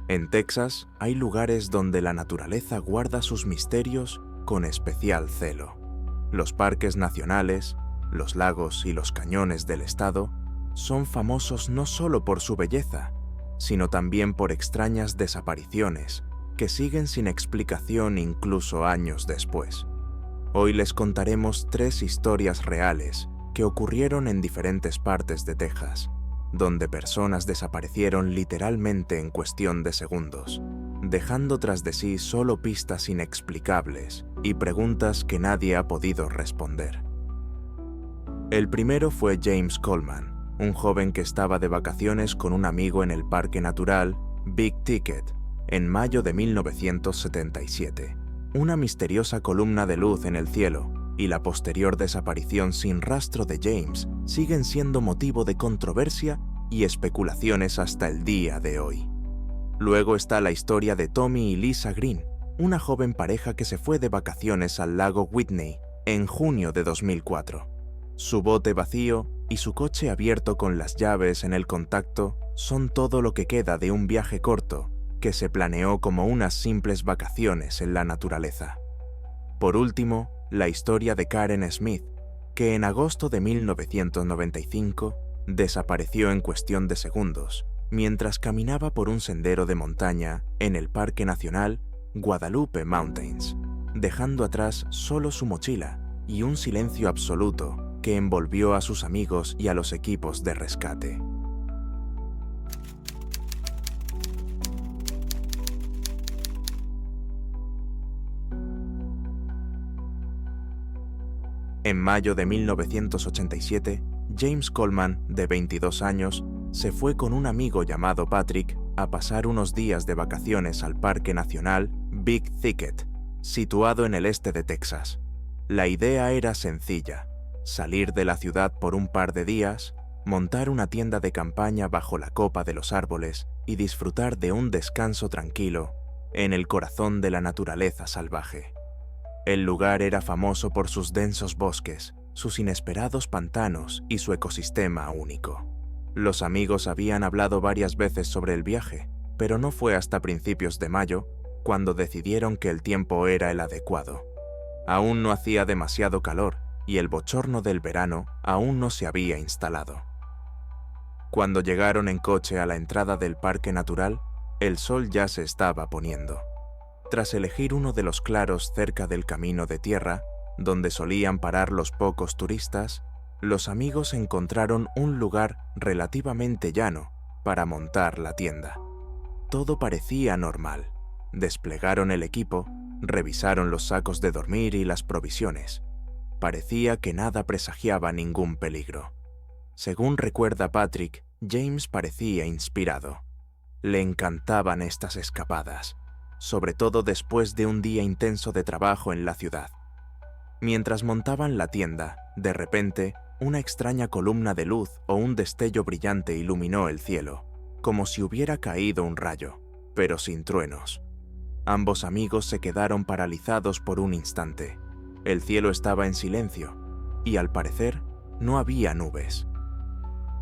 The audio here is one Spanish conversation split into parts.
En Texas hay lugares donde la naturaleza guarda sus misterios con especial celo. Los parques nacionales, los lagos y los cañones del estado son famosos no solo por su belleza, sino también por extrañas desapariciones que siguen sin explicación incluso años después. Hoy les contaremos 3 historias reales que ocurrieron en diferentes partes de Texas, donde personas desaparecieron literalmente en cuestión de segundos, dejando tras de sí solo pistas inexplicables y preguntas que nadie ha podido responder. El primero fue James Coleman, un joven que estaba de vacaciones con un amigo en el Parque Natural Big Ticket en mayo de 1977. Una misteriosa columna de luz en el cielo y la posterior desaparición sin rastro de James siguen siendo motivo de controversia y especulaciones hasta el día de hoy. Luego está la historia de Tommy y Lisa Green, una joven pareja que se fue de vacaciones al lago Whitney en junio de 2004. Su bote vacío y su coche abierto con las llaves en el contacto son todo lo que queda de un viaje corto que se planeó como unas simples vacaciones en la naturaleza. Por último, la historia de Karen Smith, que en agosto de 1995 desapareció en cuestión de segundos mientras caminaba por un sendero de montaña en el Parque Nacional Guadalupe Mountains, dejando atrás solo su mochila y un silencio absoluto que envolvió a sus amigos y a los equipos de rescate. En mayo de 1987, James Coleman, de 22 años, se fue con un amigo llamado Patrick a pasar unos días de vacaciones al Parque Nacional Big Thicket, situado en el este de Texas. La idea era sencilla: salir de la ciudad por un par de días, montar una tienda de campaña bajo la copa de los árboles y disfrutar de un descanso tranquilo en el corazón de la naturaleza salvaje. El lugar era famoso por sus densos bosques, sus inesperados pantanos y su ecosistema único. Los amigos habían hablado varias veces sobre el viaje, pero no fue hasta principios de mayo cuando decidieron que el tiempo era el adecuado. Aún no hacía demasiado calor y el bochorno del verano aún no se había instalado. Cuando llegaron en coche a la entrada del Parque Natural, el sol ya se estaba poniendo. Tras elegir uno de los claros cerca del camino de tierra, donde solían parar los pocos turistas, los amigos encontraron un lugar relativamente llano para montar la tienda. Todo parecía normal. Desplegaron el equipo, revisaron los sacos de dormir y las provisiones. Parecía que nada presagiaba ningún peligro. Según recuerda Patrick, James parecía inspirado. Le encantaban estas escapadas, sobre todo después de un día intenso de trabajo en la ciudad. Mientras montaban la tienda, de repente, una extraña columna de luz o un destello brillante iluminó el cielo, como si hubiera caído un rayo, pero sin truenos. Ambos amigos se quedaron paralizados por un instante. El cielo estaba en silencio, y al parecer, no había nubes.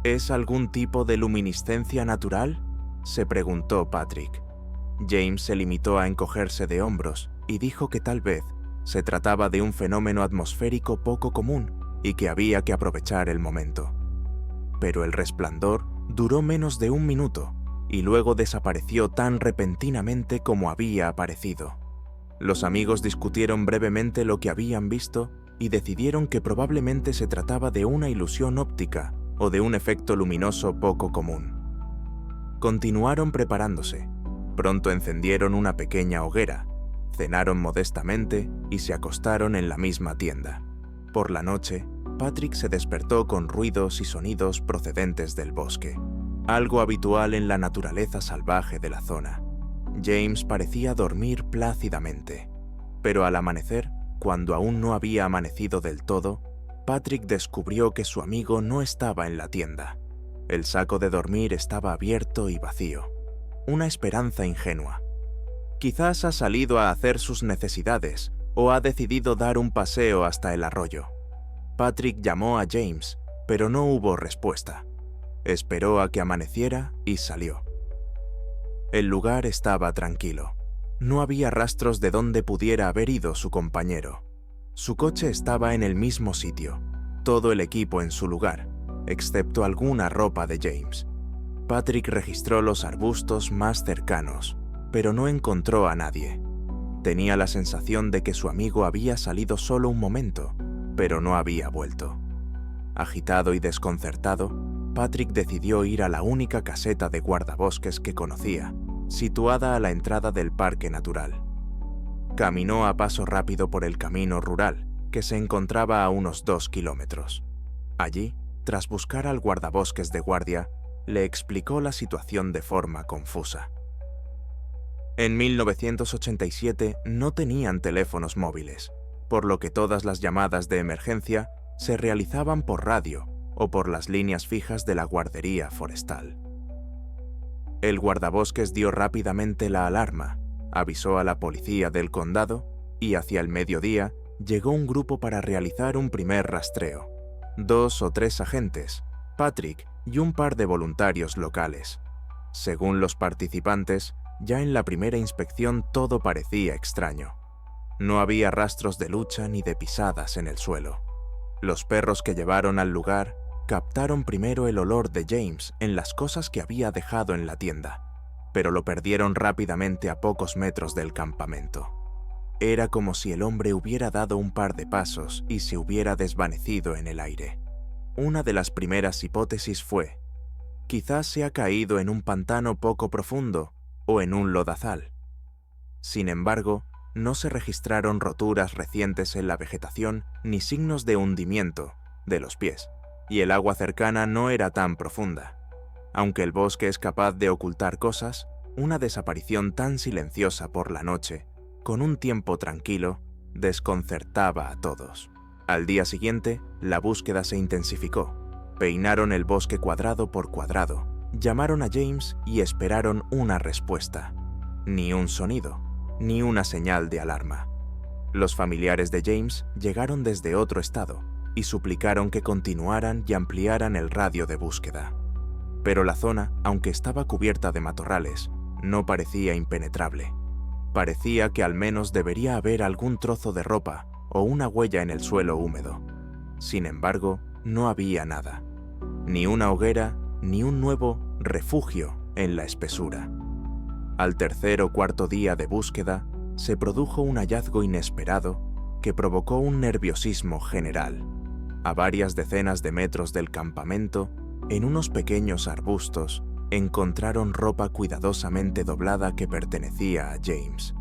¿Es algún tipo de luminiscencia natural?, se preguntó Patrick. James se limitó a encogerse de hombros y dijo que tal vez se trataba de un fenómeno atmosférico poco común y que había que aprovechar el momento. Pero el resplandor duró menos de un minuto y luego desapareció tan repentinamente como había aparecido. Los amigos discutieron brevemente lo que habían visto y decidieron que probablemente se trataba de una ilusión óptica o de un efecto luminoso poco común. Continuaron preparándose. Pronto encendieron una pequeña hoguera, cenaron modestamente y se acostaron en la misma tienda. Por la noche, Patrick se despertó con ruidos y sonidos procedentes del bosque, algo habitual en la naturaleza salvaje de la zona. James parecía dormir plácidamente, pero al amanecer, cuando aún no había amanecido del todo, Patrick descubrió que su amigo no estaba en la tienda. El saco de dormir estaba abierto y vacío. Una esperanza ingenua. Quizás ha salido a hacer sus necesidades o ha decidido dar un paseo hasta el arroyo. Patrick llamó a James, pero no hubo respuesta. Esperó a que amaneciera y salió. El lugar estaba tranquilo. No había rastros de dónde pudiera haber ido su compañero. Su coche estaba en el mismo sitio, todo el equipo en su lugar, excepto alguna ropa de James. Patrick registró los arbustos más cercanos, pero no encontró a nadie. Tenía la sensación de que su amigo había salido solo un momento, pero no había vuelto. Agitado y desconcertado, Patrick decidió ir a la única caseta de guardabosques que conocía, situada a la entrada del parque natural. Caminó a paso rápido por el camino rural, que se encontraba a unos 2 kilómetros. Allí, tras buscar al guardabosques de guardia, le explicó la situación de forma confusa. En 1987 no tenían teléfonos móviles, por lo que todas las llamadas de emergencia se realizaban por radio o por las líneas fijas de la guardería forestal. El guardabosques dio rápidamente la alarma, avisó a la policía del condado y hacia el mediodía llegó un grupo para realizar un primer rastreo. 2 o 3 agentes, Patrick y un par de voluntarios locales. Según los participantes, ya en la primera inspección todo parecía extraño. No había rastros de lucha ni de pisadas en el suelo. Los perros que llevaron al lugar captaron primero el olor de James en las cosas que había dejado en la tienda, pero lo perdieron rápidamente a pocos metros del campamento. Era como si el hombre hubiera dado un par de pasos y se hubiera desvanecido en el aire. Una de las primeras hipótesis fue: quizás se ha caído en un pantano poco profundo o en un lodazal. Sin embargo, no se registraron roturas recientes en la vegetación ni signos de hundimiento de los pies, y el agua cercana no era tan profunda. Aunque el bosque es capaz de ocultar cosas, una desaparición tan silenciosa por la noche, con un tiempo tranquilo, desconcertaba a todos. Al día siguiente, la búsqueda se intensificó. Peinaron el bosque cuadrado por cuadrado, llamaron a James y esperaron una respuesta. Ni un sonido, ni una señal de alarma. Los familiares de James llegaron desde otro estado y suplicaron que continuaran y ampliaran el radio de búsqueda. Pero la zona, aunque estaba cubierta de matorrales, no parecía impenetrable. Parecía que al menos debería haber algún trozo de ropa o una huella en el suelo húmedo. Sin embargo, no había nada. Ni una hoguera, ni un nuevo refugio en la espesura. Al tercer o cuarto día de búsqueda, se produjo un hallazgo inesperado que provocó un nerviosismo general. A varias decenas de metros del campamento, en unos pequeños arbustos, encontraron ropa cuidadosamente doblada que pertenecía a James.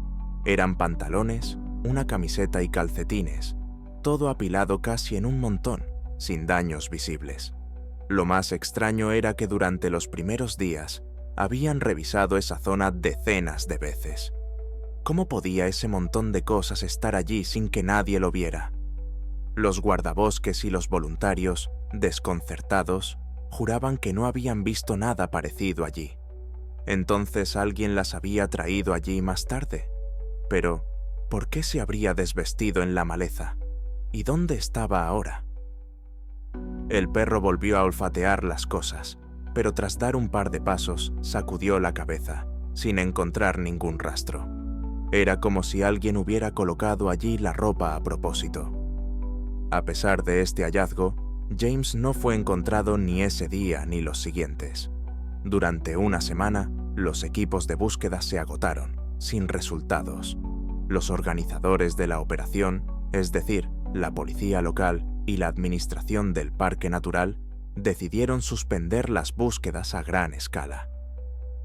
Eran pantalones, una camiseta y calcetines, todo apilado casi en un montón, sin daños visibles. Lo más extraño era que durante los primeros días habían revisado esa zona decenas de veces. ¿Cómo podía ese montón de cosas estar allí sin que nadie lo viera? Los guardabosques y los voluntarios, desconcertados, juraban que no habían visto nada parecido allí. Entonces alguien las había traído allí más tarde. Pero, ¿por qué se habría desvestido en la maleza? ¿Y dónde estaba ahora? El perro volvió a olfatear las cosas, pero tras dar un par de pasos, sacudió la cabeza, sin encontrar ningún rastro. Era como si alguien hubiera colocado allí la ropa a propósito. A pesar de este hallazgo, James no fue encontrado ni ese día ni los siguientes. Durante una semana, los equipos de búsqueda se agotaron, sin resultados. Los organizadores de la operación, es decir, la policía local y la administración del parque natural, decidieron suspender las búsquedas a gran escala.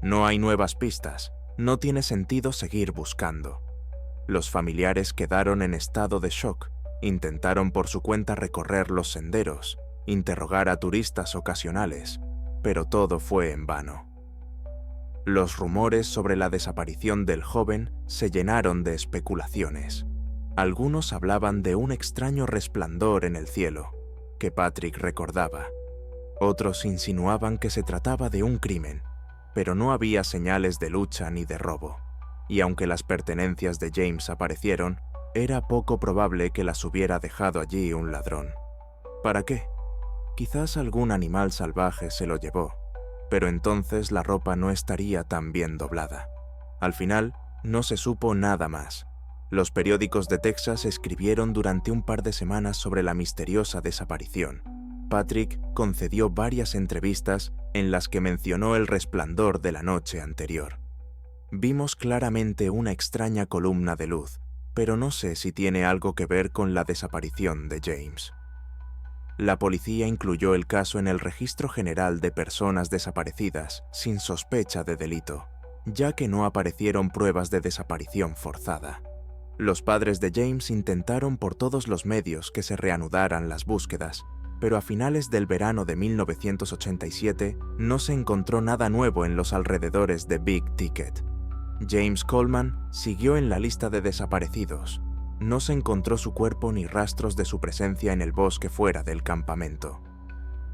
No hay nuevas pistas, no tiene sentido seguir buscando. Los familiares quedaron en estado de shock. Intentaron por su cuenta recorrer los senderos, interrogar a turistas ocasionales, pero todo fue en vano. Los rumores sobre la desaparición del joven se llenaron de especulaciones. Algunos hablaban de un extraño resplandor en el cielo, que Patrick recordaba. Otros insinuaban que se trataba de un crimen, pero no había señales de lucha ni de robo, y aunque las pertenencias de James aparecieron, era poco probable que las hubiera dejado allí un ladrón. ¿Para qué? Quizás algún animal salvaje se lo llevó. pero entonces la ropa no estaría tan bien doblada. Al final, no se supo nada más. Los periódicos de Texas escribieron durante un par de semanas sobre la misteriosa desaparición. Patrick concedió varias entrevistas en las que mencionó el resplandor de la noche anterior. Vimos claramente una extraña columna de luz, pero no sé si tiene algo que ver con la desaparición de James. La policía incluyó el caso en el Registro General de Personas Desaparecidas sin sospecha de delito, ya que no aparecieron pruebas de desaparición forzada. Los padres de James intentaron por todos los medios que se reanudaran las búsquedas, pero a finales del verano de 1987 no se encontró nada nuevo en los alrededores de Big Ticket. James Coleman siguió en la lista de desaparecidos. No se encontró su cuerpo ni rastros de su presencia en el bosque fuera del campamento.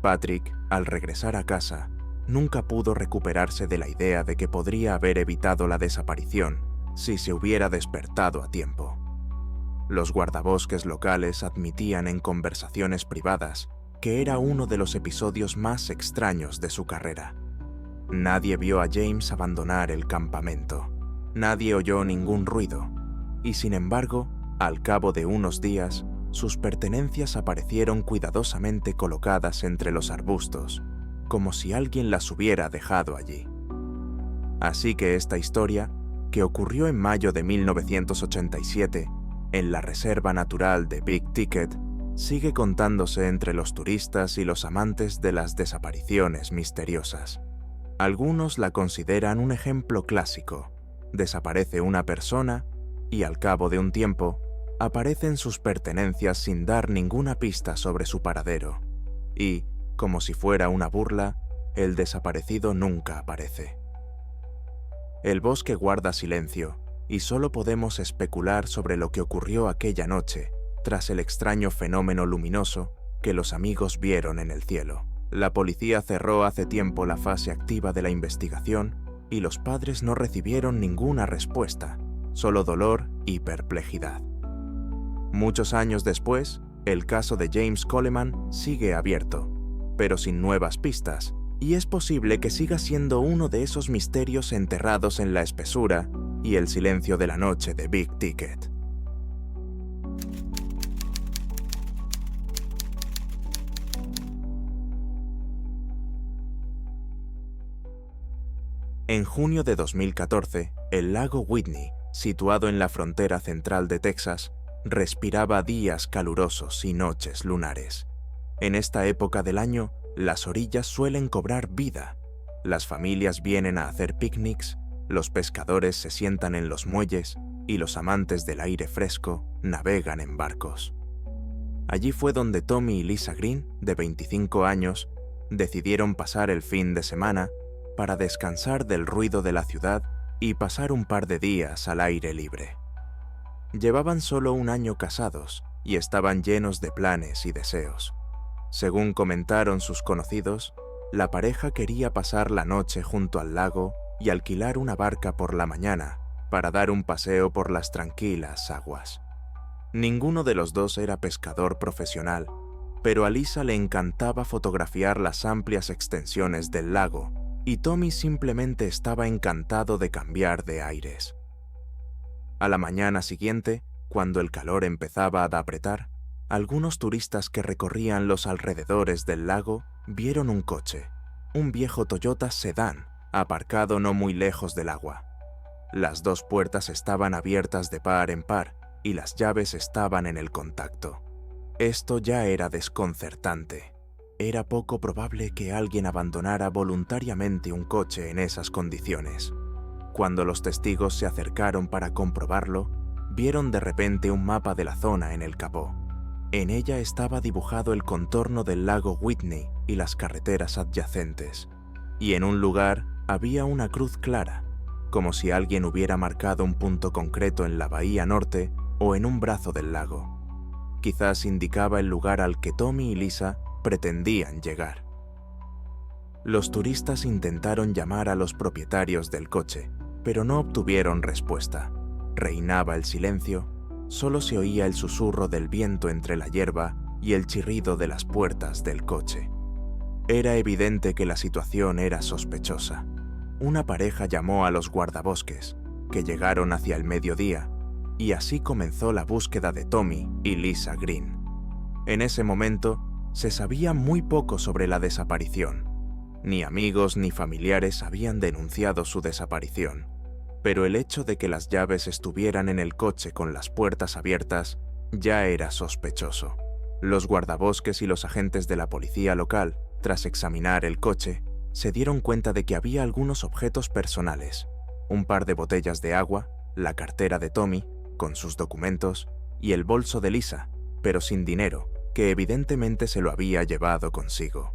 Patrick, al regresar a casa, nunca pudo recuperarse de la idea de que podría haber evitado la desaparición si se hubiera despertado a tiempo. Los guardabosques locales admitían en conversaciones privadas que era uno de los episodios más extraños de su carrera. Nadie vio a James abandonar el campamento. Nadie oyó ningún ruido. Y sin embargo, al cabo de unos días, sus pertenencias aparecieron cuidadosamente colocadas entre los arbustos, como si alguien las hubiera dejado allí. Así que esta historia, que ocurrió en mayo de 1987, en la Reserva Natural de Big Ticket, sigue contándose entre los turistas y los amantes de las desapariciones misteriosas. Algunos la consideran un ejemplo clásico. Desaparece una persona y al cabo de un tiempo aparecen sus pertenencias sin dar ninguna pista sobre su paradero. Y, como si fuera una burla, el desaparecido nunca aparece. El bosque guarda silencio y solo podemos especular sobre lo que ocurrió aquella noche tras el extraño fenómeno luminoso que los amigos vieron en el cielo. La policía cerró hace tiempo la fase activa de la investigación y los padres no recibieron ninguna respuesta, solo dolor y perplejidad. Muchos años después, el caso de James Coleman sigue abierto, pero sin nuevas pistas, y es posible que siga siendo uno de esos misterios enterrados en la espesura y el silencio de la noche de Big Ticket. En junio de 2014, el lago Whitney, situado en la frontera central de Texas, respiraba días calurosos y noches lunares. En esta época del año, las orillas suelen cobrar vida. Las familias vienen a hacer picnics, los pescadores se sientan en los muelles y los amantes del aire fresco navegan en barcos. Allí fue donde Tommy y Lisa Green, de 25 años, decidieron pasar el fin de semana para descansar del ruido de la ciudad y pasar un par de días al aire libre. Llevaban solo un año casados y estaban llenos de planes y deseos. Según comentaron sus conocidos, la pareja quería pasar la noche junto al lago y alquilar una barca por la mañana para dar un paseo por las tranquilas aguas. Ninguno de los dos era pescador profesional, pero a Lisa le encantaba fotografiar las amplias extensiones del lago y Tommy simplemente estaba encantado de cambiar de aires. A la mañana siguiente, cuando el calor empezaba a apretar, algunos turistas que recorrían los alrededores del lago vieron un coche, un viejo Toyota sedán, aparcado no muy lejos del agua. Las dos puertas estaban abiertas de par en par y las llaves estaban en el contacto. Esto ya era desconcertante. Era poco probable que alguien abandonara voluntariamente un coche en esas condiciones. Cuando los testigos se acercaron para comprobarlo, vieron de repente un mapa de la zona en el capó. En ella estaba dibujado el contorno del lago Whitney y las carreteras adyacentes, y en un lugar había una cruz clara, como si alguien hubiera marcado un punto concreto en la bahía norte o en un brazo del lago. Quizás indicaba el lugar al que Tommy y Lisa pretendían llegar. Los turistas intentaron llamar a los propietarios del coche, pero no obtuvieron respuesta. Reinaba el silencio, solo se oía el susurro del viento entre la hierba y el chirrido de las puertas del coche. Era evidente que la situación era sospechosa. Una pareja llamó a los guardabosques, que llegaron hacia el mediodía, y así comenzó la búsqueda de Tommy y Lisa Green. En ese momento, se sabía muy poco sobre la desaparición. Ni amigos ni familiares habían denunciado su desaparición, pero el hecho de que las llaves estuvieran en el coche con las puertas abiertas ya era sospechoso. Los guardabosques y los agentes de la policía local, tras examinar el coche, se dieron cuenta de que había algunos objetos personales, un par de botellas de agua, la cartera de Tommy, con sus documentos, y el bolso de Lisa, pero sin dinero, que evidentemente se lo había llevado consigo.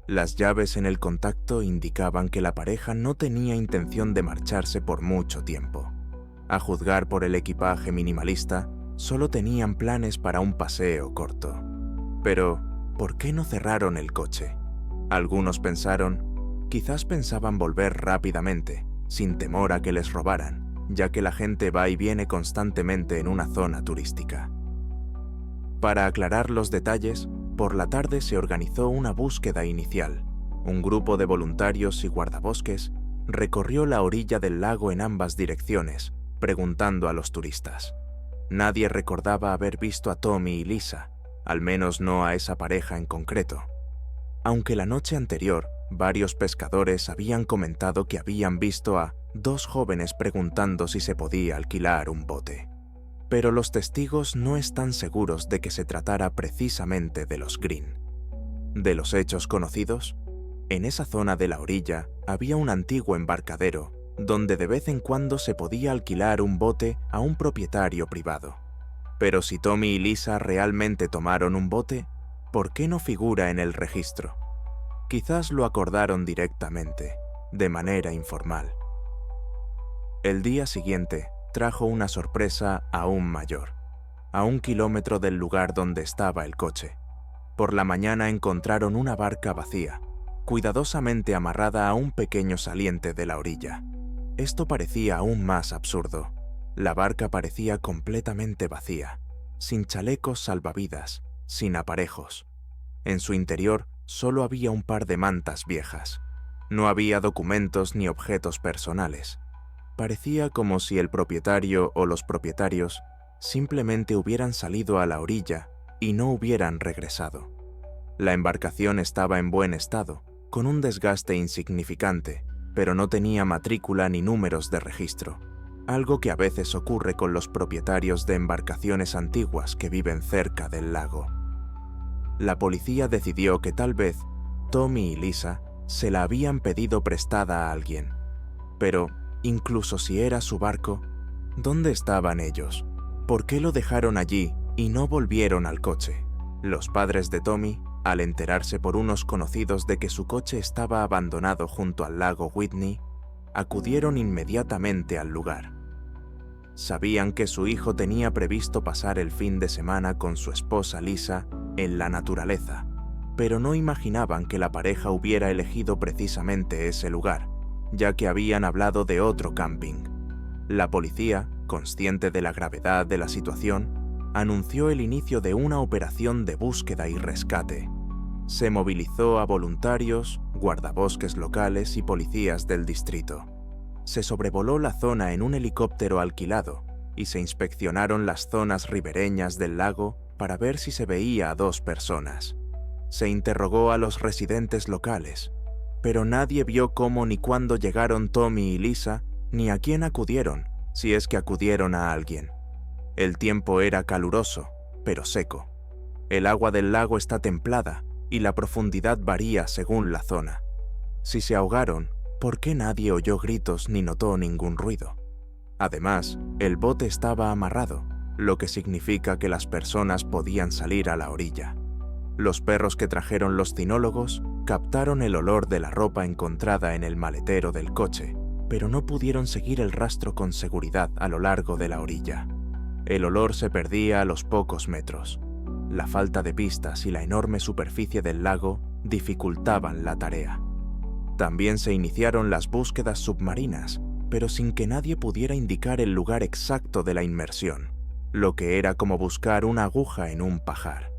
Las llaves en el contacto indicaban que la pareja no tenía intención de marcharse por mucho tiempo. A juzgar por el equipaje minimalista, solo tenían planes para un paseo corto. Pero, ¿por qué no cerraron el coche? Algunos pensaron, quizás pensaban volver rápidamente, sin temor a que les robaran, ya que la gente va y viene constantemente en una zona turística. Para aclarar los detalles, por la tarde se organizó una búsqueda inicial. Un grupo de voluntarios y guardabosques recorrió la orilla del lago en ambas direcciones, preguntando a los turistas. Nadie recordaba haber visto a Tommy y Lisa, al menos no a esa pareja en concreto. Aunque la noche anterior, varios pescadores habían comentado que habían visto a dos jóvenes preguntando si se podía alquilar un bote. Pero los testigos no están seguros de que se tratara precisamente de los Green. De los hechos conocidos, en esa zona de la orilla había un antiguo embarcadero donde de vez en cuando se podía alquilar un bote a un propietario privado. Pero si Tommy y Lisa realmente tomaron un bote, ¿por qué no figura en el registro? Quizás lo acordaron directamente, de manera informal. El día siguiente trajo una sorpresa aún mayor. A 1 kilómetro del lugar donde estaba el coche, por la mañana encontraron una barca vacía, cuidadosamente amarrada a un pequeño saliente de la orilla. Esto parecía aún más absurdo. La barca parecía completamente vacía, sin chalecos salvavidas, sin aparejos. En su interior solo había un par de mantas viejas. No había documentos ni objetos personales. Parecía como si el propietario o los propietarios simplemente hubieran salido a la orilla y no hubieran regresado. La embarcación estaba en buen estado, con un desgaste insignificante, pero no tenía matrícula ni números de registro, algo que a veces ocurre con los propietarios de embarcaciones antiguas que viven cerca del lago. La policía decidió que tal vez Tommy y Lisa se la habían pedido prestada a alguien, pero incluso si era su barco, ¿dónde estaban ellos? ¿Por qué lo dejaron allí y no volvieron al coche? Los padres de Tommy, al enterarse por unos conocidos de que su coche estaba abandonado junto al lago Whitney, acudieron inmediatamente al lugar. Sabían que su hijo tenía previsto pasar el fin de semana con su esposa Lisa en la naturaleza, pero no imaginaban que la pareja hubiera elegido precisamente ese lugar, ya que habían hablado de otro camping. La policía, consciente de la gravedad de la situación, anunció el inicio de una operación de búsqueda y rescate. Se movilizó a voluntarios, guardabosques locales y policías del distrito. Se sobrevoló la zona en un helicóptero alquilado y se inspeccionaron las zonas ribereñas del lago para ver si se veía a 2 personas. Se interrogó a los residentes locales, pero nadie vio cómo ni cuándo llegaron Tommy y Lisa, ni a quién acudieron, si es que acudieron a alguien. El tiempo era caluroso, pero seco. El agua del lago está templada y la profundidad varía según la zona. Si se ahogaron, ¿por qué nadie oyó gritos ni notó ningún ruido? Además, el bote estaba amarrado, lo que significa que las personas podían salir a la orilla. Los perros que trajeron los cinólogos captaron el olor de la ropa encontrada en el maletero del coche, pero no pudieron seguir el rastro con seguridad a lo largo de la orilla. El olor se perdía a los pocos metros. La falta de pistas y la enorme superficie del lago dificultaban la tarea. También se iniciaron las búsquedas submarinas, pero sin que nadie pudiera indicar el lugar exacto de la inmersión, lo que era como buscar una aguja en un pajar.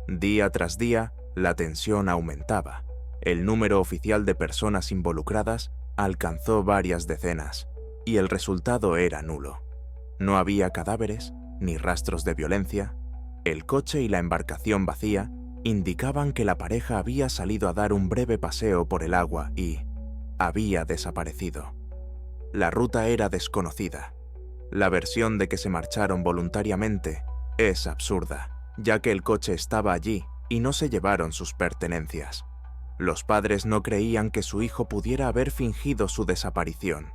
Día tras día, la tensión aumentaba. El número oficial de personas involucradas alcanzó varias decenas, y el resultado era nulo. No había cadáveres ni rastros de violencia. El coche y la embarcación vacía indicaban que la pareja había salido a dar un breve paseo por el agua y había desaparecido. La ruta era desconocida. La versión de que se marcharon voluntariamente es absurda, ya que el coche estaba allí y no se llevaron sus pertenencias. Los padres no creían que su hijo pudiera haber fingido su desaparición.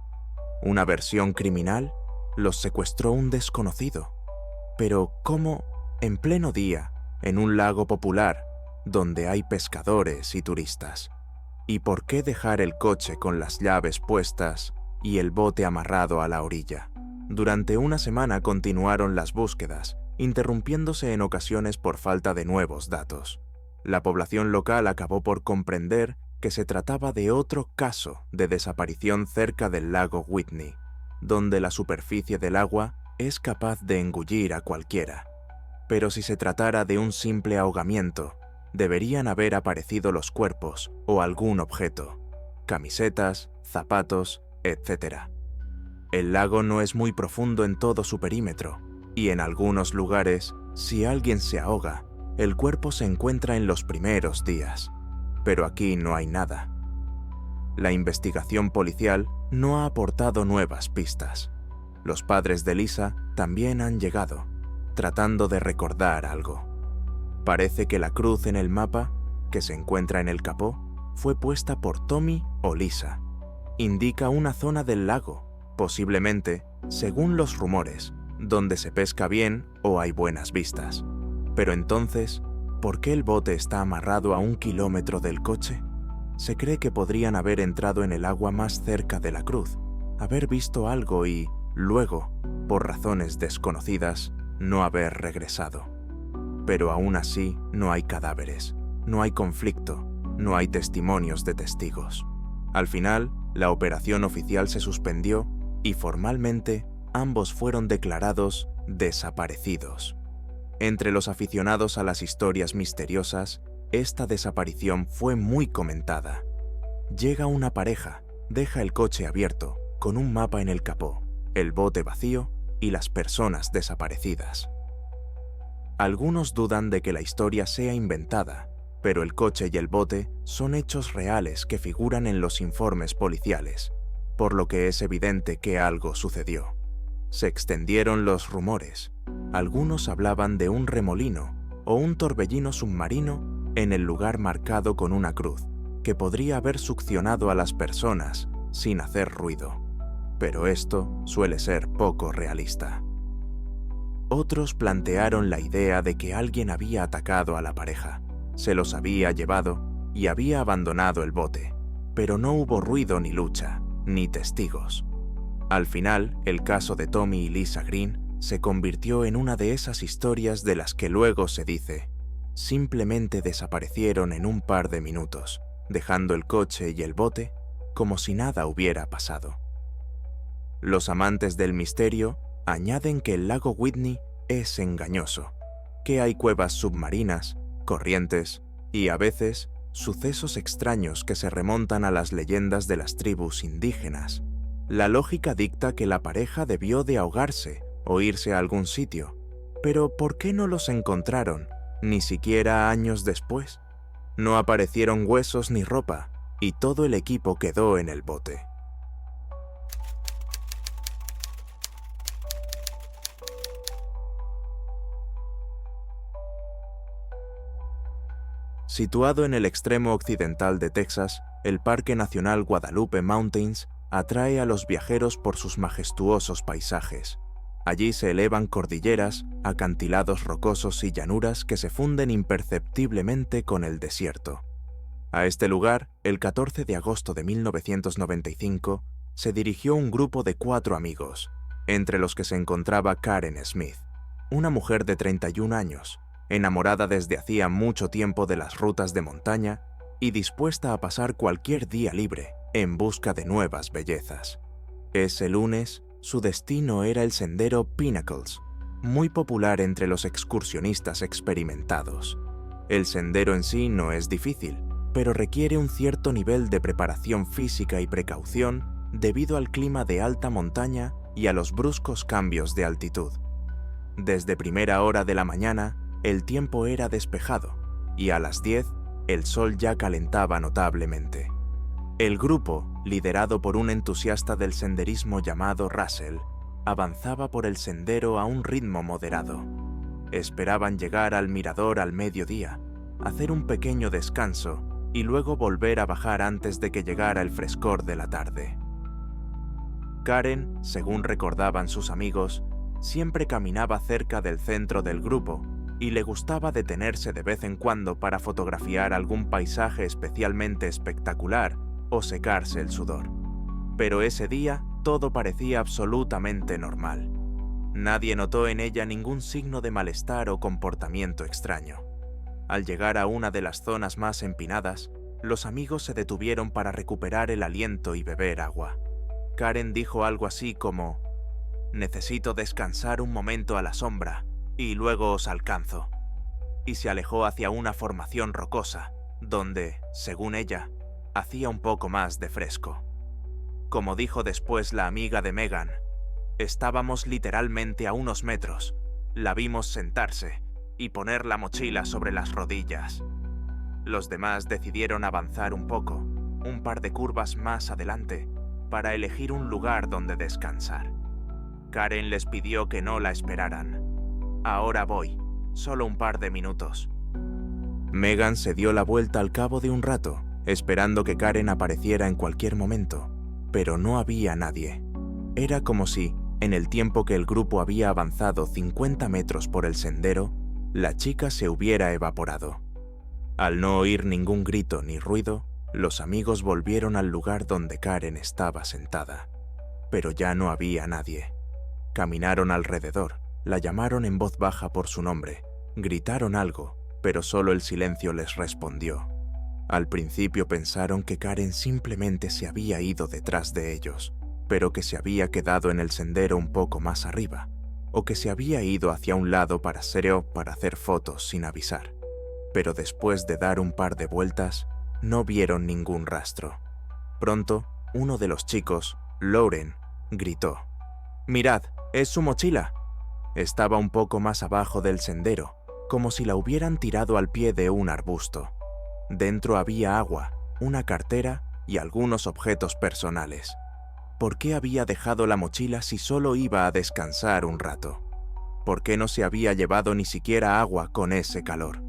Una versión criminal: los secuestró un desconocido. Pero ¿cómo, en pleno día, en un lago popular, donde hay pescadores y turistas? ¿Y por qué dejar el coche con las llaves puestas y el bote amarrado a la orilla? Durante una semana continuaron las búsquedas, interrumpiéndose en ocasiones por falta de nuevos datos. La población local acabó por comprender que se trataba de otro caso de desaparición cerca del lago Whitney, donde la superficie del agua es capaz de engullir a cualquiera. Pero si se tratara de un simple ahogamiento, deberían haber aparecido los cuerpos o algún objeto: camisetas, zapatos, etc. El lago no es muy profundo en todo su perímetro, y en algunos lugares, si alguien se ahoga, el cuerpo se encuentra en los primeros días. Pero aquí no hay nada. La investigación policial no ha aportado nuevas pistas. Los padres de Lisa también han llegado, tratando de recordar algo. Parece que la cruz en el mapa, que se encuentra en el capó, fue puesta por Tommy o Lisa. Indica una zona del lago, posiblemente, según los rumores, donde se pesca bien o hay buenas vistas. Pero entonces, ¿por qué el bote está amarrado a 1 kilómetro del coche? Se cree que podrían haber entrado en el agua más cerca de la cruz, haber visto algo y, luego, por razones desconocidas, no haber regresado. Pero aún así, no hay cadáveres, no hay conflicto, no hay testimonios de testigos. Al final, la operación oficial se suspendió y formalmente ambos fueron declarados desaparecidos. Entre los aficionados a las historias misteriosas, esta desaparición fue muy comentada. Llega una pareja, deja el coche abierto, con un mapa en el capó, el bote vacío y las personas desaparecidas. Algunos dudan de que la historia sea inventada, pero el coche y el bote son hechos reales que figuran en los informes policiales, por lo que es evidente que algo sucedió. Se extendieron los rumores. Algunos hablaban de un remolino o un torbellino submarino en el lugar marcado con una cruz, que podría haber succionado a las personas sin hacer ruido. Pero esto suele ser poco realista. Otros plantearon la idea de que alguien había atacado a la pareja, se los había llevado y había abandonado el bote, pero no hubo ruido ni lucha, ni testigos. Al final, el caso de Tommy y Lisa Green se convirtió en una de esas historias de las que luego se dice: simplemente desaparecieron en un par de minutos, dejando el coche y el bote como si nada hubiera pasado. Los amantes del misterio añaden que el lago Whitney es engañoso, que hay cuevas submarinas, corrientes y, a veces, sucesos extraños que se remontan a las leyendas de las tribus indígenas. La lógica dicta que la pareja debió de ahogarse o irse a algún sitio, pero ¿por qué no los encontraron, ni siquiera años después? No aparecieron huesos ni ropa, y todo el equipo quedó en el bote. Situado en el extremo occidental de Texas, el Parque Nacional Guadalupe Mountains atrae a los viajeros por sus majestuosos paisajes. Allí se elevan cordilleras, acantilados rocosos y llanuras que se funden imperceptiblemente con el desierto. A este lugar, el 14 de agosto de 1995, se dirigió un grupo de 4 amigos, entre los que se encontraba Karen Smith, una mujer de 31 años, enamorada desde hacía mucho tiempo de las rutas de montaña y dispuesta a pasar cualquier día libre en busca de nuevas bellezas. Ese lunes, su destino era el sendero Pinnacles, muy popular entre los excursionistas experimentados. El sendero en sí no es difícil, pero requiere un cierto nivel de preparación física y precaución debido al clima de alta montaña y a los bruscos cambios de altitud. Desde primera hora de la mañana, el tiempo era despejado, y a las 10, el sol ya calentaba notablemente. El grupo, liderado por un entusiasta del senderismo llamado Russell, avanzaba por el sendero a un ritmo moderado. Esperaban llegar al mirador al mediodía, hacer un pequeño descanso y luego volver a bajar antes de que llegara el frescor de la tarde. Karen, según recordaban sus amigos, siempre caminaba cerca del centro del grupo y le gustaba detenerse de vez en cuando para fotografiar algún paisaje especialmente espectacular o secarse el sudor. Pero ese día todo parecía absolutamente normal. Nadie notó en ella ningún signo de malestar o comportamiento extraño. Al llegar a una de las zonas más empinadas, los amigos se detuvieron para recuperar el aliento y beber agua. Karen dijo algo así como: «Necesito descansar un momento a la sombra y luego os alcanzo», y se alejó hacia una formación rocosa, donde, según ella, hacía un poco más de fresco. Como dijo después la amiga de Megan, estábamos literalmente a unos metros, la vimos sentarse y poner la mochila sobre las rodillas. Los demás decidieron avanzar un poco, un par de curvas más adelante, para elegir un lugar donde descansar. Karen les pidió que no la esperaran. «Ahora voy, solo un par de minutos». Megan se dio la vuelta al cabo de un rato, esperando que Karen apareciera en cualquier momento, pero no había nadie. Era como si, en el tiempo que el grupo había avanzado 50 metros por el sendero, la chica se hubiera evaporado. Al no oír ningún grito ni ruido, los amigos volvieron al lugar donde Karen estaba sentada. Pero ya no había nadie. Caminaron alrededor, la llamaron en voz baja por su nombre, gritaron algo, pero solo el silencio les respondió. Al principio pensaron que Karen simplemente se había ido detrás de ellos, pero que se había quedado en el sendero un poco más arriba, o que se había ido hacia un lado para hacer fotos sin avisar. Pero después de dar un par de vueltas, no vieron ningún rastro. Pronto, uno de los chicos, Lauren, gritó: «¡Mirad, es su mochila!». Estaba un poco más abajo del sendero, como si la hubieran tirado al pie de un arbusto. Dentro había agua, una cartera y algunos objetos personales. ¿Por qué había dejado la mochila si solo iba a descansar un rato? ¿Por qué no se había llevado ni siquiera agua con ese calor?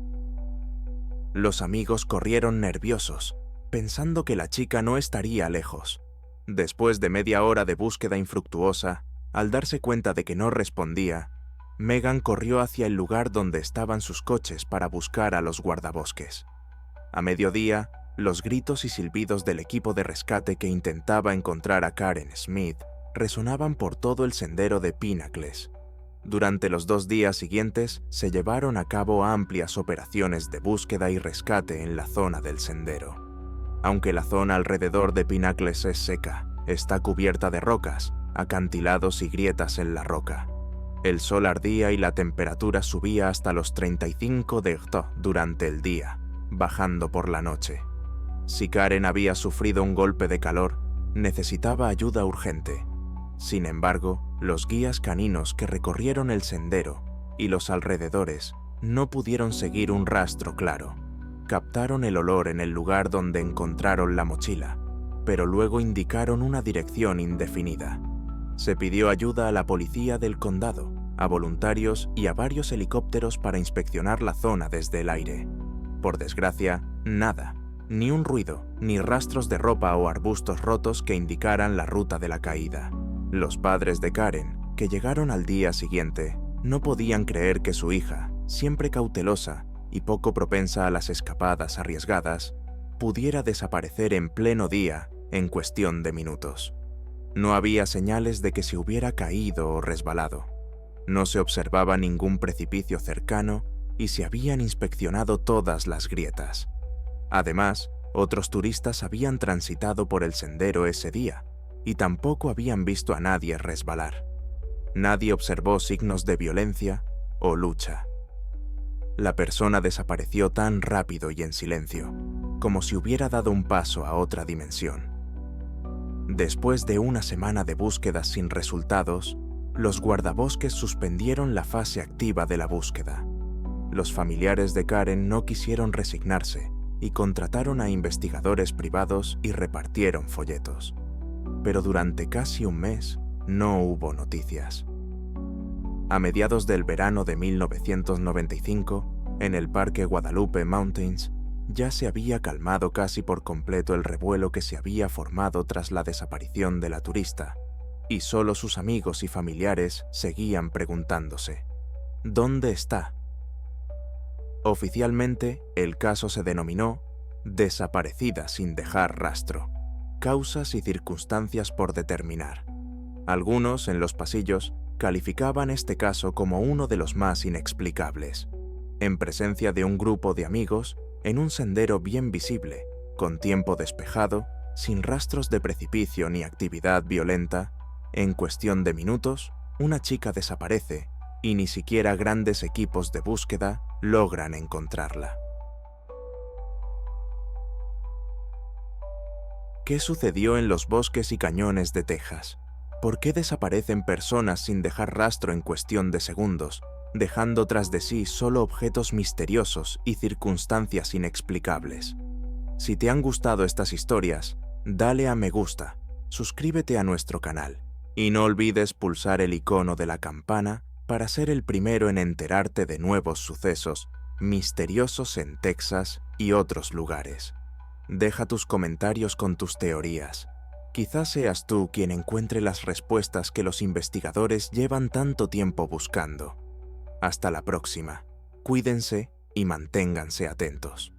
Los amigos corrieron nerviosos, pensando que la chica no estaría lejos. Después de media hora de búsqueda infructuosa, al darse cuenta de que no respondía, Megan corrió hacia el lugar donde estaban sus coches para buscar a los guardabosques. A mediodía, los gritos y silbidos del equipo de rescate que intentaba encontrar a Karen Smith resonaban por todo el sendero de Pinnacles. Durante los 2 días siguientes se llevaron a cabo amplias operaciones de búsqueda y rescate en la zona del sendero. Aunque la zona alrededor de Pinnacles es seca, está cubierta de rocas, acantilados y grietas en la roca. El sol ardía y la temperatura subía hasta los 35 degrees durante el día, bajando por la noche. Si Karen había sufrido un golpe de calor, necesitaba ayuda urgente. Sin embargo, los guías caninos que recorrieron el sendero y los alrededores no pudieron seguir un rastro claro. Captaron el olor en el lugar donde encontraron la mochila, pero luego indicaron una dirección indefinida. Se pidió ayuda a la policía del condado, a voluntarios y a varios helicópteros para inspeccionar la zona desde el aire. Por desgracia, nada, ni un ruido, ni rastros de ropa o arbustos rotos que indicaran la ruta de la caída. Los padres de Karen, que llegaron al día siguiente, no podían creer que su hija, siempre cautelosa y poco propensa a las escapadas arriesgadas, pudiera desaparecer en pleno día en cuestión de minutos. No había señales de que se hubiera caído o resbalado. No se observaba ningún precipicio cercano y se habían inspeccionado todas las grietas. Además, otros turistas habían transitado por el sendero ese día y tampoco habían visto a nadie resbalar. Nadie observó signos de violencia o lucha. La persona desapareció tan rápido y en silencio, como si hubiera dado un paso a otra dimensión. Después de una semana de búsquedas sin resultados, los guardabosques suspendieron la fase activa de la búsqueda. Los familiares de Karen no quisieron resignarse y contrataron a investigadores privados y repartieron folletos. Pero durante casi un mes no hubo noticias. A mediados del verano de 1995, en el Parque Guadalupe Mountains, ya se había calmado casi por completo el revuelo que se había formado tras la desaparición de la turista, y solo sus amigos y familiares seguían preguntándose: ¿dónde está? Oficialmente, el caso se denominó Desaparecida sin dejar rastro. Causas y circunstancias por determinar. Algunos, en los pasillos, calificaban este caso como uno de los más inexplicables. En presencia de un grupo de amigos, en un sendero bien visible, con tiempo despejado, sin rastros de precipicio ni actividad violenta, en cuestión de minutos, una chica desaparece y ni siquiera grandes equipos de búsqueda logran encontrarla. ¿Qué sucedió en los bosques y cañones de Texas? ¿Por qué desaparecen personas sin dejar rastro en cuestión de segundos, dejando tras de sí solo objetos misteriosos y circunstancias inexplicables? Si te han gustado estas historias, dale a me gusta, suscríbete a nuestro canal y no olvides pulsar el icono de la campana para ser el primero en enterarte de nuevos sucesos misteriosos en Texas y otros lugares. Deja tus comentarios con tus teorías. Quizás seas tú quien encuentre las respuestas que los investigadores llevan tanto tiempo buscando. Hasta la próxima. Cuídense y manténganse atentos.